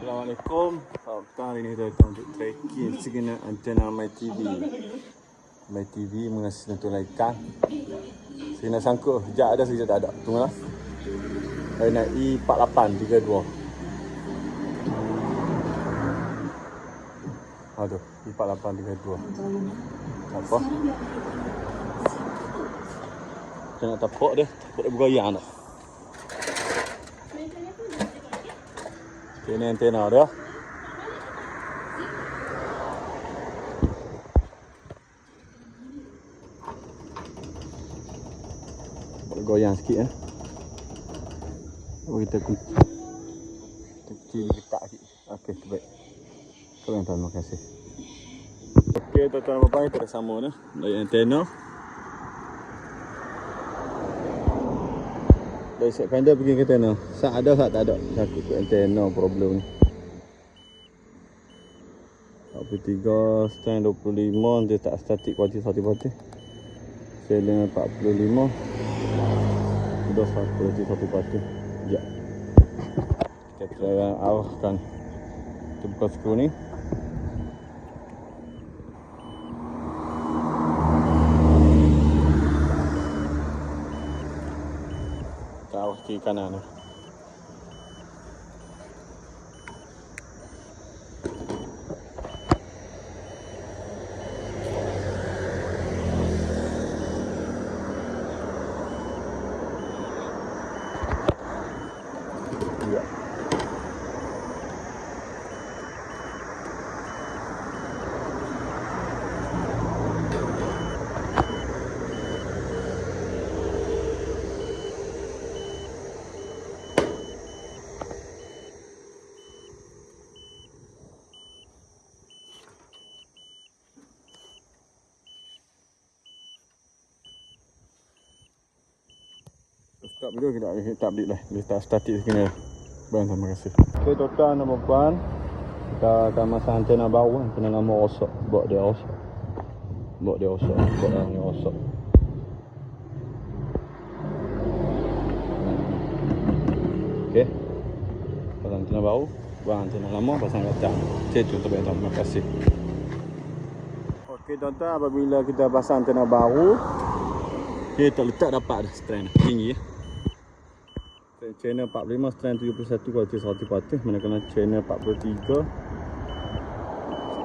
Assalamualaikum. Hari ini kita akan untuk tracking segala antena MyTV. MyTV mengasih sentuhan ikan. Segala sangkut, sekejap ada, sekejap tak ada. Tunggulah. Hari nak I4832. Tu, I4832. Tak apa. Kita nak tapuk dia bergoyang tak. Ini antena dia. Bergoyang sikit ya. Kita letak sikit. Okey, baik. Terima kasih. Okey, tuan-tuan dan puan, kita dah sama dah. Dari antena. Dari set finder pergi ke antena. Sat ada, sat tak ada. Sakit ke antena problem ni. 43, stand 25, dia tak statik kualiti 1%. Channel 45. Dah kualiti 1%. Sekejap. Kita try arahkan. Kita buka skru ni. Kita arah kiri kanan ni. Start video kita tak update lah. Dia tak statik sekali. Terima kasih. Okey, tuan-tuan dan puan, kita akan masang antena baru. Antena lama rosak. Buat dia rosak. Buat dia rosak. Okey. Pasang antena baru, buang antena lama, pasang kat atas. Stay tune terima kasih. Okey, tuan-tuan, apabila kita pasang antena baru, kita letak dapat dah strand tinggi ya. Channel 45 strand 71 kualiti 100%, manakala channel 43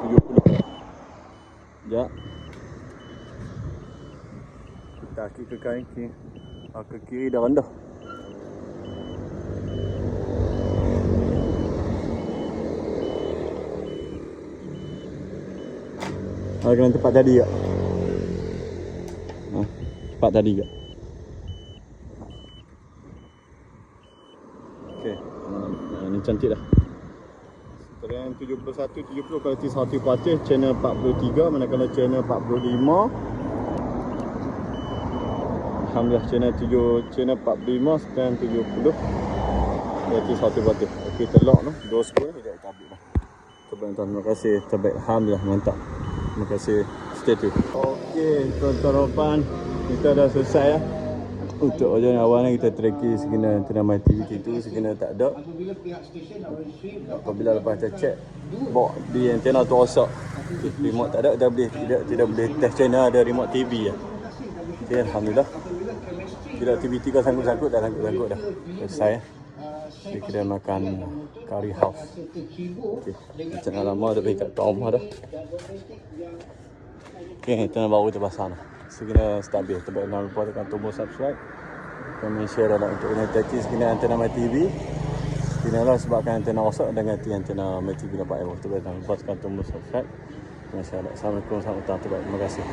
70. Sekejap. Kita kaki ke kanan, ke kiri dah rendah. Kena tepat tadi tak? Tepat tadi tak? Ni cantik dah. Strand 71 70 kualiti 100%, channel 43, manakala channel 45 alhamdulillah channel 45 strand 70 kualiti 100%. Okey, terlock tu. Dua skru ni kita update dah. Terima kasih. Terbaik, alhamdulillah, mantap. Terima kasih. Stay tune. Okey, tuan-tuan dan puan, kita dah selesai ya. Untuk ujian awal ni kita tracking sekena antena MyTV itu sekena tak ada. Apabila lepas kita check box di antena tu rosak, remote tak ada, tidak boleh test channel, ada remote TV ya. Okey, alhamdulillah. Tidak TV3 sangkut-sangkut dah, sangkut-sangkut dah. Selesai ya. Jadi kita makan curry house. Okey, channel lama tapi kat rumah dah. Okey, channel baru terpasang dah. Segera stabil. Terbaik, jangan lupa tekan tombol subscribe, komen, share dan untuk tracking segala antena MyTV. Inilah sebabkan antena rosak dan ganti antena MyTV dapat error. Terbaik, jangan lupa tekan tombol subscribe. Assalamualaikum warahmatullahi wabarakatuh. Terima kasih.